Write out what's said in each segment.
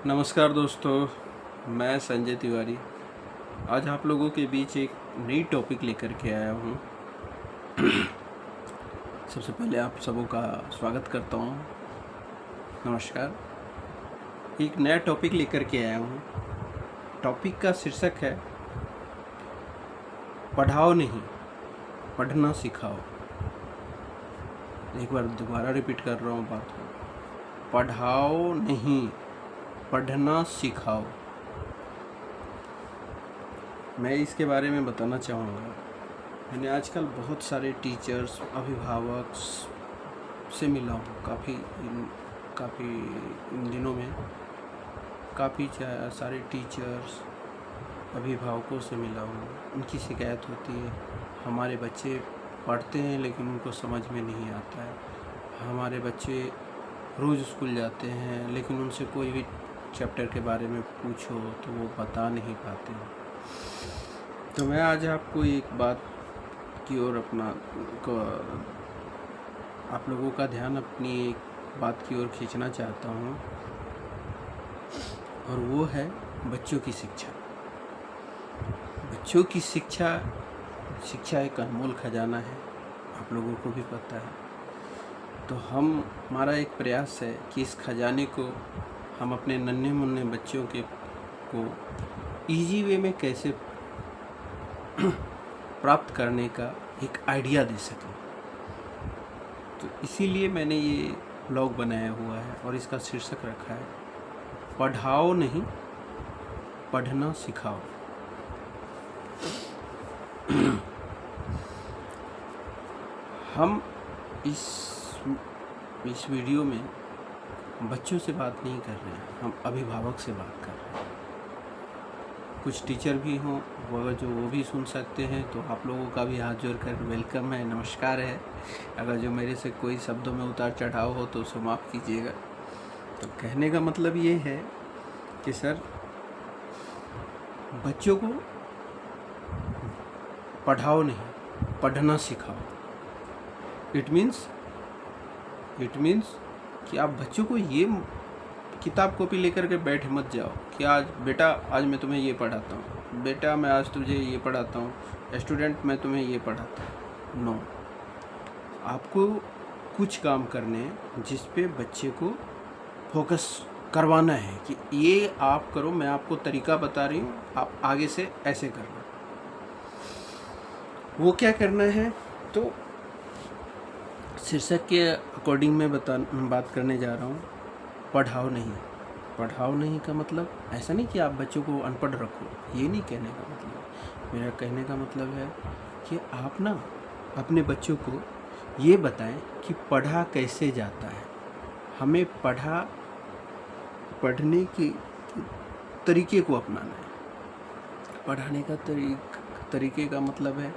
नमस्कार दोस्तों, मैं संजय तिवारी आज आप लोगों के बीच एक नई टॉपिक लेकर के आया हूँ। सबसे पहले आप सबों का स्वागत करता हूँ। नमस्कार। एक नया टॉपिक लेकर के आया हूँ। टॉपिक का शीर्षक है पढ़ाओ नहीं, पढ़ना सिखाओ। एक बार दोबारा रिपीट कर रहा हूँ बात को। पढ़ाओ नहीं, पढ़ना सिखाओ। मैं इसके बारे में बताना चाहूँगा। मैंने आजकल बहुत सारे टीचर्स, अभिभावक से मिला हूँ। काफ़ी इन दिनों में काफ़ी सारे टीचर्स, अभिभावकों से मिला हूँ। उनकी शिकायत होती है, हमारे बच्चे पढ़ते हैं लेकिन उनको समझ में नहीं आता है। हमारे बच्चे रोज़ स्कूल जाते हैं लेकिन उनसे कोई भी चैप्टर के बारे में पूछो तो वो बता नहीं पाते हैं। तो मैं आज आपको एक बात की ओर आप लोगों का ध्यान अपनी एक बात की ओर खींचना चाहता हूँ, और वो है बच्चों की शिक्षा। बच्चों की शिक्षा एक अनमोल खजाना है, आप लोगों को भी पता है। तो हमारा एक प्रयास है कि इस खजाने को हम अपने नन्हे मुन्ने बच्चों को इजी वे में कैसे प्राप्त करने का एक आइडिया दे सकें। तो इसीलिए मैंने ये ब्लॉग बनाया हुआ है और इसका शीर्षक रखा है पढ़ाओ नहीं, पढ़ना सिखाओ। हम इस वीडियो में बच्चों से बात नहीं कर रहे हैं, हम अभिभावक से बात कर रहे हैं। कुछ टीचर भी हों वो भी सुन सकते हैं, तो आप लोगों का भी हाथ जोड़कर वेलकम है, नमस्कार है। अगर जो मेरे से कोई शब्दों में उतार चढ़ाव हो तो उसे माफ़ कीजिएगा। तो कहने का मतलब ये है कि सर, बच्चों को पढ़ाओ नहीं, पढ़ना सिखाओ। इट मीन्स कि आप बच्चों को ये किताब कॉपी लेकर के बैठ मत जाओ कि आज मैं तुम्हें ये पढ़ाता हूँ, बेटा मैं आज तुझे ये पढ़ाता हूँ, स्टूडेंट मैं तुम्हें ये पढ़ाता हूँ। नो, आपको कुछ काम करने हैं जिस पे बच्चे को फोकस करवाना है कि ये आप करो, मैं आपको तरीका बता रही हूँ, आप आगे से ऐसे करना। वो क्या करना है, तो शीर्षक के अकॉर्डिंग मैं बात करने जा रहा हूँ। पढ़ाओ नहीं का मतलब ऐसा नहीं कि आप बच्चों को अनपढ़ रखो, ये नहीं कहने का मतलब। मेरा कहने का मतलब है कि आप ना अपने बच्चों को ये बताएं कि पढ़ा कैसे जाता है। हमें पढ़ने के तरीके को अपनाना है। पढ़ाने का तरीके का मतलब है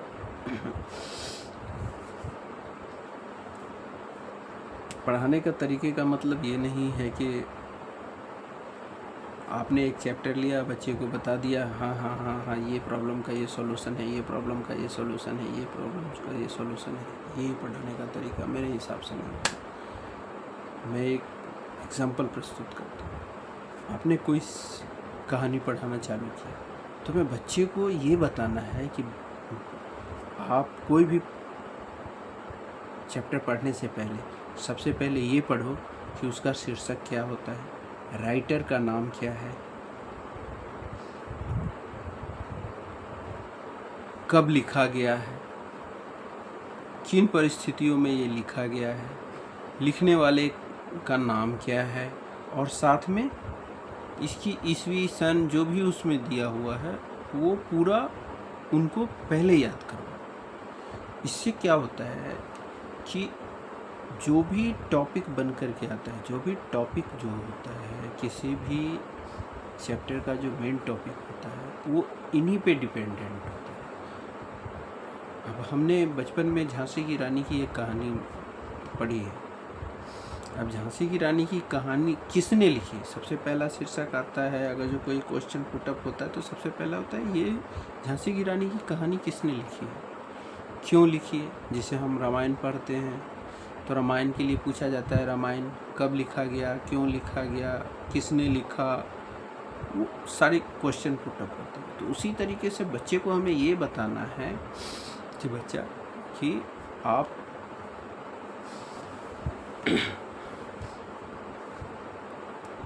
पढ़ाने का तरीके का मतलब ये नहीं है कि आपने एक चैप्टर लिया, बच्चे को बता दिया, हाँ ये प्रॉब्लम का ये सॉल्यूशन है, ये प्रॉब्लम का ये सॉल्यूशन है, ये प्रॉब्लम का ये सॉल्यूशन है। ये पढ़ाने का तरीका मेरे हिसाब से नहीं। मैं एक एग्जांपल प्रस्तुत करता हूँ। आपने कोई कहानी पढ़ाना चालू किया, तो मैं बच्चे को ये बताना है कि आप कोई भी चैप्टर पढ़ने से पहले सबसे पहले ये पढ़ो कि उसका शीर्षक क्या होता है, राइटर का नाम क्या है, कब लिखा गया है, किन परिस्थितियों में ये लिखा गया है, लिखने वाले का नाम क्या है, और साथ में इसकी ईस्वी सन जो भी उसमें दिया हुआ है वो पूरा उनको पहले याद करो। इससे क्या होता है कि जो भी टॉपिक बन कर के आता है, जो होता है, किसी भी चैप्टर का जो मेन टॉपिक होता है वो इन्हीं पे डिपेंडेंट होता है। अब हमने बचपन में झांसी की रानी की एक कहानी पढ़ी है। अब झांसी की रानी की कहानी किसने लिखी, सबसे पहला शीर्षक आता है। अगर जो कोई क्वेश्चन पुटअप होता है तो सबसे पहला होता है ये झांसी की रानी की कहानी किसने लिखी है, क्यों लिखी है। जिसे हम रामायण पढ़ते हैं तो रामायण के लिए पूछा जाता है रामायण कब लिखा गया, क्यों लिखा गया, किसने लिखा, वो सारे क्वेश्चन पुट अप होते हैं। तो उसी तरीके से बच्चे को हमें ये बताना है कि बच्चा कि आप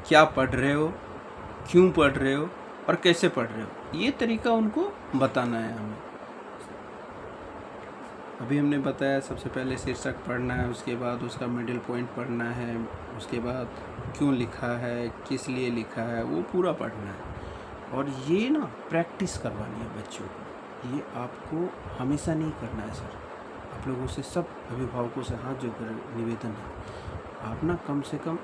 क्या पढ़ रहे हो, क्यों पढ़ रहे हो और कैसे पढ़ रहे हो, ये तरीका उनको बताना है हमें। अभी हमने बताया सबसे पहले शीर्षक पढ़ना है, उसके बाद उसका मिडिल पॉइंट पढ़ना है, उसके बाद क्यों लिखा है, किस लिए लिखा है, वो पूरा पढ़ना है। और ये ना प्रैक्टिस करवानी है बच्चों को, ये आपको हमेशा नहीं करना है सर। आप लोगों से, सब अभिभावकों से हाथ जोड़कर निवेदन है, आप ना कम से कम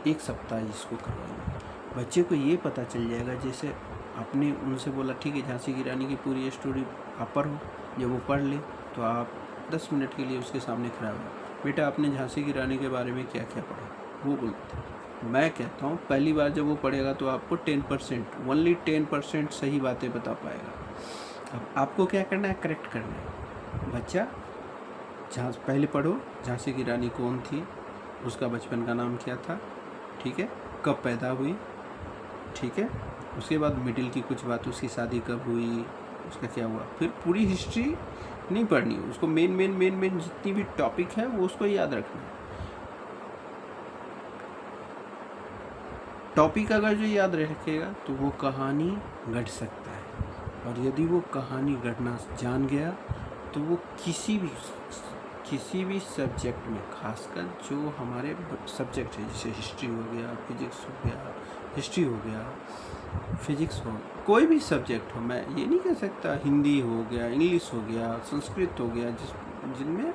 1 सप्ताह इसको करवाइए। बच्चे को ये पता चल जाएगा, जैसे आपने उनसे बोला ठीक है झांसी की रानी की पूरी स्टोरी आप पढ़ो, जब वो पढ़ ले तो आप 10 मिनट के लिए उसके सामने खड़ा हो, बेटा आपने झांसी की रानी के बारे में क्या क्या पढ़ा, वो बोलते। मैं कहता हूँ पहली बार जब वो पढ़ेगा तो आपको 10%, ओनली 10% सही बातें बता पाएगा। अब आपको क्या करना है, करेक्ट करना है। बच्चा पहले पढ़ो झांसी की रानी कौन थी, उसका बचपन का नाम क्या था, ठीक है, कब पैदा हुई, ठीक है, उसके बाद मिडिल की कुछ बात, उसकी शादी कब हुई, उसका क्या हुआ, फिर पूरी हिस्ट्री नहीं पढ़नी, उसको मेन जितनी भी टॉपिक है वो उसको याद रखना है। टॉपिक अगर जो याद रखेगा तो वो कहानी गढ़ सकता है, और यदि वो कहानी गढ़ना जान गया तो वो किसी भी सब्जेक्ट में, खासकर जो हमारे सब्जेक्ट है, जैसे हिस्ट्री हो गया, फिजिक्स हो गया, हिस्ट्री हो गया, फिजिक्स हो, कोई भी सब्जेक्ट हो, मैं ये नहीं कह सकता हिंदी हो गया, इंग्लिश हो गया, संस्कृत हो गया, जिनमें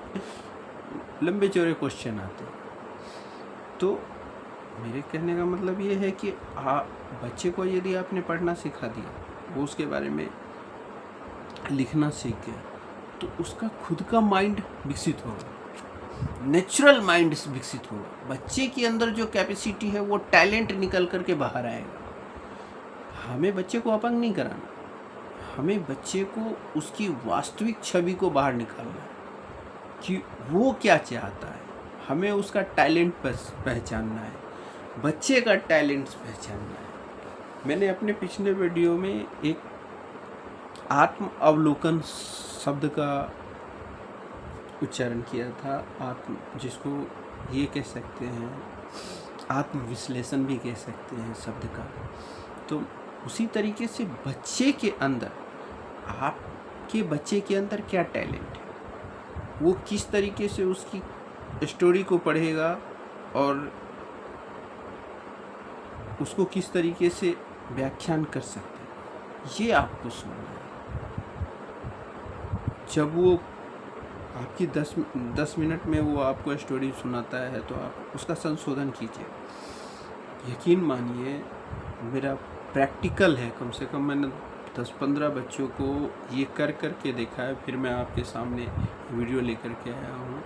लंबे चौड़े क्वेश्चन आते हैं। तो मेरे कहने का मतलब ये है कि बच्चे को यदि आपने पढ़ना सिखा दिया, वो उसके बारे में लिखना सीख गया, तो उसका खुद का माइंड विकसित होगा, नेचुरल माइंड विकसित होगा। बच्चे के अंदर जो कैपेसिटी है वो टैलेंट निकल करके बाहर आएगा। हमें बच्चे को अपंग नहीं कराना, हमें बच्चे को उसकी वास्तविक छवि को बाहर निकालना है कि वो क्या चाहता है। हमें उसका टैलेंट पहचानना है, बच्चे का टैलेंट पहचानना है। मैंने अपने पिछले वीडियो में एक आत्म अवलोकन शब्द का उच्चारण किया था, जिसको ये कह सकते हैं आत्म विश्लेषण भी कह सकते हैं शब्द का। तो उसी तरीके से बच्चे के अंदर, आपके बच्चे के अंदर क्या टैलेंट है, वो किस तरीके से उसकी स्टोरी को पढ़ेगा और उसको किस तरीके से व्याख्यान कर सकते हैं, ये आपको सुनना है। जब वो आपकी 10 मिनट में वो आपको स्टोरी सुनाता है तो आप उसका संशोधन कीजिए। यकीन मानिए, मेरा प्रैक्टिकल है, कम से कम मैंने 10-15 बच्चों को ये कर के देखा है, फिर मैं आपके सामने वीडियो लेकर के आया हूँ।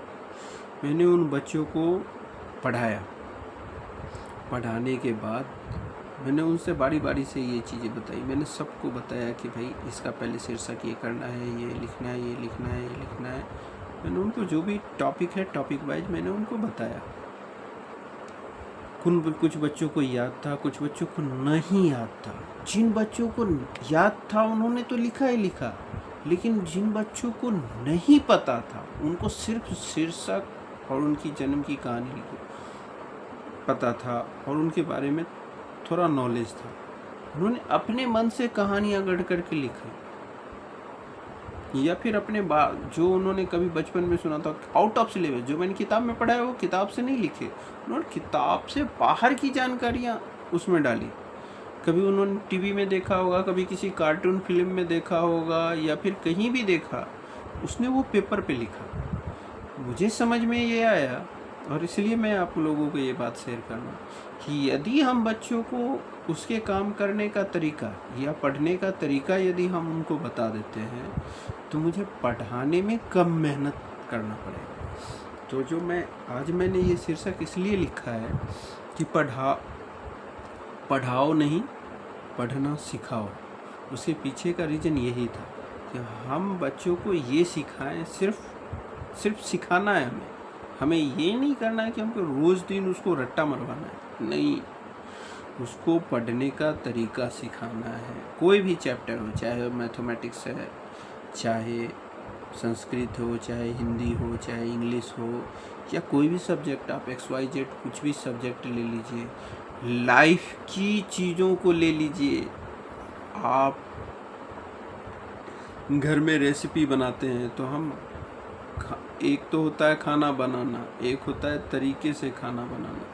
मैंने उन बच्चों को पढ़ाया, पढ़ाने के बाद मैंने उनसे बारी से ये चीज़ें बताई। मैंने सबको बताया कि भाई इसका पहले शीर्षक ये करना है, ये लिखना है, ये लिखना है, ये लिखना है। मैंने उनको जो भी टॉपिक है, टॉपिक वाइज मैंने उनको बताया। कुछ बच्चों को याद था, कुछ बच्चों को नहीं याद था। जिन बच्चों को याद था उन्होंने तो लिखा ही लिखा, लेकिन जिन बच्चों को नहीं पता था उनको सिर्फ शीर्षक और उनकी जन्म की कहानी पता था और उनके बारे में थोड़ा नॉलेज था। उन्होंने अपने मन से कहानियाँ गढ़ करके लिखी, या फिर अपने जो उन्होंने कभी बचपन में सुना था आउट ऑफ सिलेबस, जो मैंने किताब में पढ़ा है वो किताब से नहीं लिखे, उन्होंने किताब से बाहर की जानकारियाँ उसमें डाली। कभी उन्होंने टीवी में देखा होगा, कभी किसी कार्टून फिल्म में देखा होगा, या फिर कहीं भी देखा, उसने वो पेपर पे लिखा। मुझे समझ में ये आया और इसलिए मैं आप लोगों को ये बात शेयर करना कि यदि हम बच्चों को उसके काम करने का तरीका या पढ़ने का तरीका यदि हम उनको बता देते हैं तो मुझे पढ़ाने में कम मेहनत करना पड़ेगा। तो जो मैंने ये शीर्षक इसलिए लिखा है कि पढ़ाओ नहीं, पढ़ना सिखाओ। उसके पीछे का रीज़न यही था कि हम बच्चों को ये सिखाएं, सिर्फ सिखाना है हमें ये नहीं करना है कि हमको रोज़ दिन उसको रट्टा मरवाना है, नहीं, उसको पढ़ने का तरीका सिखाना है। कोई भी चैप्टर हो, चाहे मैथमेटिक्स है, चाहे संस्कृत हो, चाहे हिंदी हो, चाहे इंग्लिश हो, या कोई भी सब्जेक्ट, आप XYZ कुछ भी सब्जेक्ट ले लीजिए, लाइफ की चीज़ों को ले लीजिए। आप घर में रेसिपी बनाते हैं तो हम एक तो होता है खाना बनाना, एक होता है तरीके से खाना बनाना।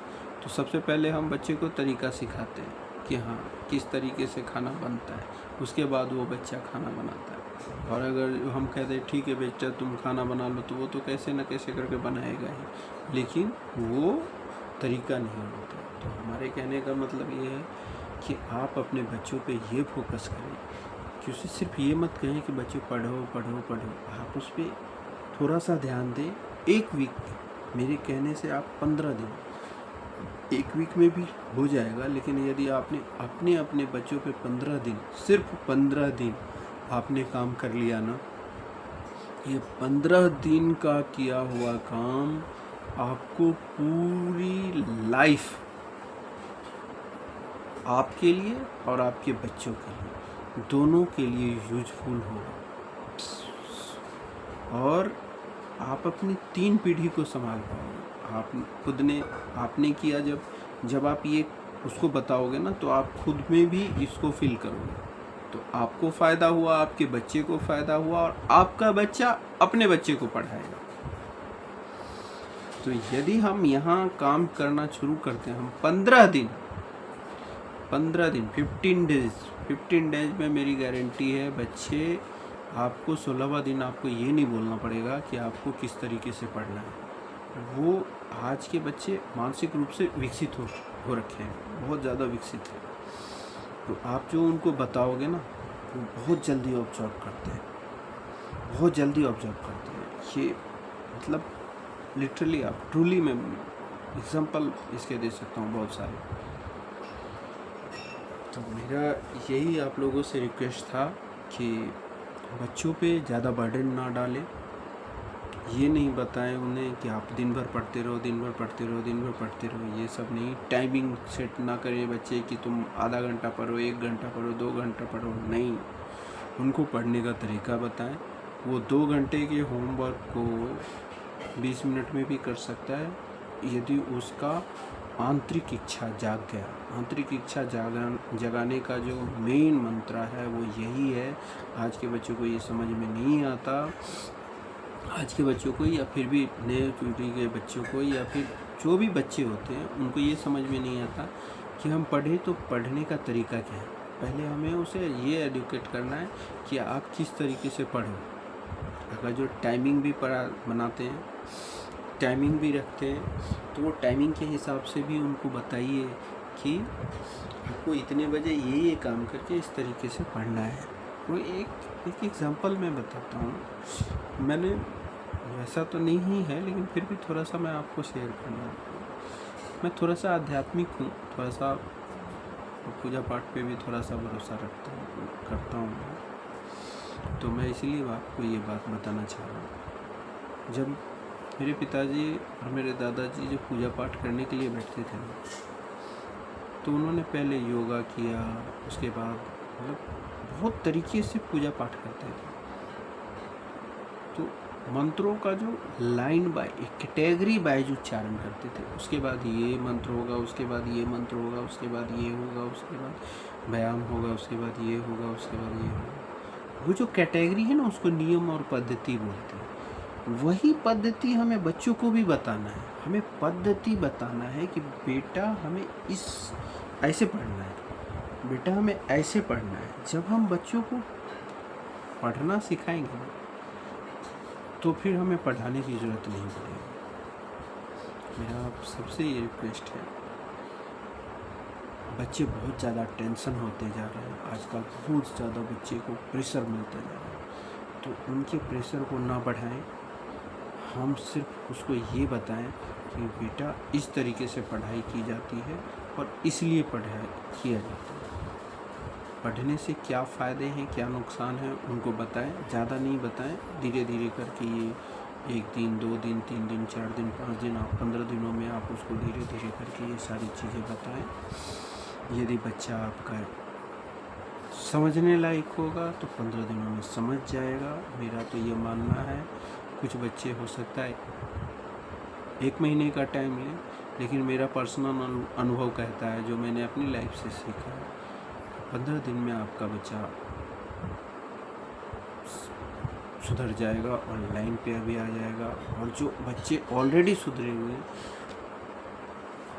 तो सबसे पहले हम बच्चे को तरीका सिखाते हैं कि हाँ किस तरीके से खाना बनता है, उसके बाद वो बच्चा खाना बनाता है। और अगर हम कहते हैं ठीक है बेटा तुम खाना बना लो, तो वो तो कैसे न कैसे करके बनाएगा ही, लेकिन वो तरीका नहीं होता। तो हमारे कहने का मतलब ये है कि आप अपने बच्चों पे ये फोकस करें कि उसे सिर्फ ये मत कहें कि बच्चे पढ़ो पढ़ो पढ़ो, आप उस पर थोड़ा सा ध्यान दें। एक वीक, मेरे कहने से आप 15 दिन, एक वीक में भी हो जाएगा, लेकिन यदि आपने अपने अपने बच्चों पे 15 दिन, सिर्फ 15 दिन आपने काम कर लिया ना, ये 15 दिन का किया हुआ काम आपको पूरी लाइफ, आपके लिए और आपके बच्चों के लिए, दोनों के लिए यूजफुल होगा। और आप अपनी 3 पीढ़ी को संभाल पाओगे। आप खुद ने, आपने किया, जब आप ये उसको बताओगे ना, तो आप खुद में भी इसको फील करोगे, तो आपको फ़ायदा हुआ, आपके बच्चे को फ़ायदा हुआ, और आपका बच्चा अपने बच्चे को पढ़ाएगा। तो यदि हम यहाँ काम करना शुरू करते हैं, हम 15 दिन 15 डेज में मेरी गारंटी है बच्चे, आपको 16वां दिन आपको ये नहीं बोलना पड़ेगा कि आपको किस तरीके से पढ़ना है। वो आज के बच्चे मानसिक रूप से विकसित हो रखे हैं, बहुत ज़्यादा विकसित है। तो आप जो उनको बताओगे ना, वो बहुत जल्दी ऑब्जर्व करते हैं, बहुत जल्दी ऑब्जर्व करते हैं। ये मतलब लिटरली, आप ट्रूली, मैं एग्जांपल इसके दे सकता हूँ बहुत सारे। तो मेरा यही आप लोगों से रिक्वेस्ट था कि बच्चों पे ज़्यादा बर्डन ना डालें। ये नहीं बताएं उन्हें कि आप दिन भर पढ़ते रहो, दिन भर पढ़ते रहो, दिन भर पढ़ते रहो, ये सब नहीं। टाइमिंग सेट ना करें बच्चे कि तुम आधा घंटा पढ़ो, 1 घंटा पढ़ो, 2 घंटा पढ़ो, नहीं। उनको पढ़ने का तरीका बताएं। वो 2 घंटे के होमवर्क को 20 मिनट में भी कर सकता है, यदि उसका आंतरिक इच्छा जाग गया। आंतरिक इच्छा जगाने का जो मेन मंत्र है वो यही है। आज के बच्चों को ये समझ में नहीं आता, आज के बच्चों को, या फिर भी नए पीढ़ी के बच्चों को, या फिर जो भी बच्चे होते हैं, उनको ये समझ में नहीं आता कि हम पढ़ें तो पढ़ने का तरीका क्या है। पहले हमें उसे ये एडुकेट करना है कि आप किस तरीके से पढ़ो। अगर जो टाइमिंग भी बनाते हैं, टाइमिंग भी रखते हैं, तो वो टाइमिंग के हिसाब से भी उनको बताइए कि आपको इतने बजे ये काम करके इस तरीके से पढ़ना है। वो एक एग्जांपल मैं बताता हूँ। मैंने, वैसा तो नहीं है, लेकिन फिर भी थोड़ा सा मैं आपको शेयर करना। मैं थोड़ा सा आध्यात्मिक हूँ, थोड़ा सा पूजा पाठ पे भी थोड़ा सा भरोसा करता हूँ। तो मैं इसीलिए आपको ये बात बताना चाह रहा हूँ। जब मेरे पिताजी और मेरे दादाजी जब पूजा पाठ करने के लिए बैठते थे, तो उन्होंने पहले योगा किया, उसके बाद मतलब बहुत तरीके से पूजा पाठ करते थे। तो मंत्रों का जो लाइन बाय, कैटेगरी बाय उच्चारण करते थे। उसके बाद ये मंत्र होगा, उसके बाद ये मंत्र होगा, उसके बाद ये होगा, उसके बाद व्यायाम होगा, उसके बाद ये होगा, उसके बाद ये होगा। वो जो कैटेगरी है ना, उसको नियम और पद्धति बोलते हैं। वही पद्धति हमें बच्चों को भी बताना है। हमें पद्धति बताना है कि बेटा हमें ऐसे पढ़ना है, बेटा हमें ऐसे पढ़ना है। जब हम बच्चों को पढ़ना सिखाएंगे तो फिर हमें पढ़ाने की ज़रूरत नहीं पड़ेगी। मेरा आप सबसे ये रिक्वेस्ट है, बच्चे बहुत ज़्यादा टेंशन होते जा रहे हैं आजकल, बहुत ज़्यादा बच्चे को प्रेशर मिलता जा रहा है। तो उनके प्रेशर को ना बढ़ाएं, हम सिर्फ उसको ये बताएं कि बेटा इस तरीके से पढ़ाई की जाती है और इसलिए पढ़ाई किया जाता है। पढ़ने से क्या फ़ायदे हैं, क्या नुकसान है, उनको बताएं। ज़्यादा नहीं बताएं, धीरे धीरे करके ये 1 दिन, 2 दिन, 3 दिन, 4 दिन, 5 दिन, आप 15 दिनों में आप उसको धीरे धीरे करके ये सारी चीज़ें बताएं। यदि बच्चा आपका समझने लायक होगा तो 15 दिनों में समझ जाएगा। मेरा तो ये मानना है। कुछ बच्चे हो सकता है 1 महीने का टाइम लें, लेकिन मेरा पर्सनल अनुभव कहता है, जो मैंने अपनी लाइफ से सीखा है, 15 दिन में आपका बच्चा सुधर जाएगा और लाइन पे भी आ जाएगा। और जो बच्चे ऑलरेडी सुधरे हुए हैं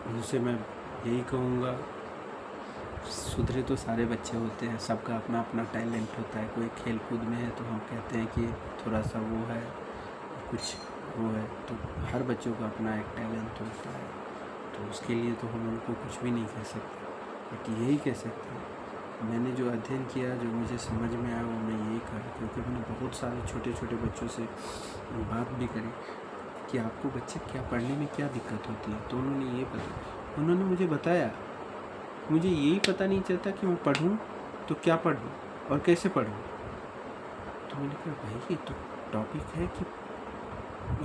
उनसे मैं यही कहूँगा, सुधरे तो सारे बच्चे होते हैं, सबका अपना अपना टैलेंट होता है। कोई खेल कूद में है तो हम कहते हैं कि थोड़ा सा वो है, कुछ वो है, तो हर बच्चों का अपना एक टैलेंट होता है। तो उसके लिए तो हम उनको कुछ भी नहीं कह सकते, बट यही कह सकते हैं, मैंने जो अध्ययन किया, जो मुझे समझ में आया, वो मैं यही कहा, क्योंकि मैंने बहुत सारे छोटे छोटे बच्चों से बात भी करी कि आपको बच्चे क्या पढ़ने में क्या दिक्कत होती है, तो उन्होंने मुझे बताया। मुझे यही पता नहीं चलता कि मैं पढ़ूं तो क्या पढ़ूं और कैसे पढ़ूं। तो मैंने कहा भाई ये तो टॉपिक है कि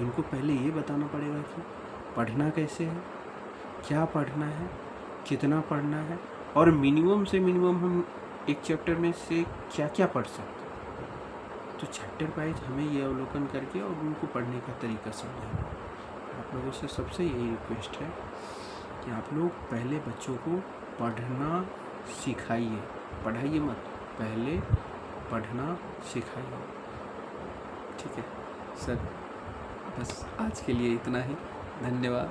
इनको पहले ये बताना पड़ेगा कि पढ़ना कैसे है, क्या पढ़ना है, कितना पढ़ना है, और मिनिमम से मिनिमम हम एक चैप्टर में से क्या क्या पढ़ सकते हैं। तो चैप्टर वाइज हमें ये अवलोकन करके और उनको पढ़ने का तरीका समझाना। आप लोगों से सबसे यही रिक्वेस्ट है कि आप लोग पहले बच्चों को पढ़ना सिखाइए, पढ़ाइए मत, पहले पढ़ना सिखाइए। ठीक है सर, बस आज के लिए इतना ही। धन्यवाद।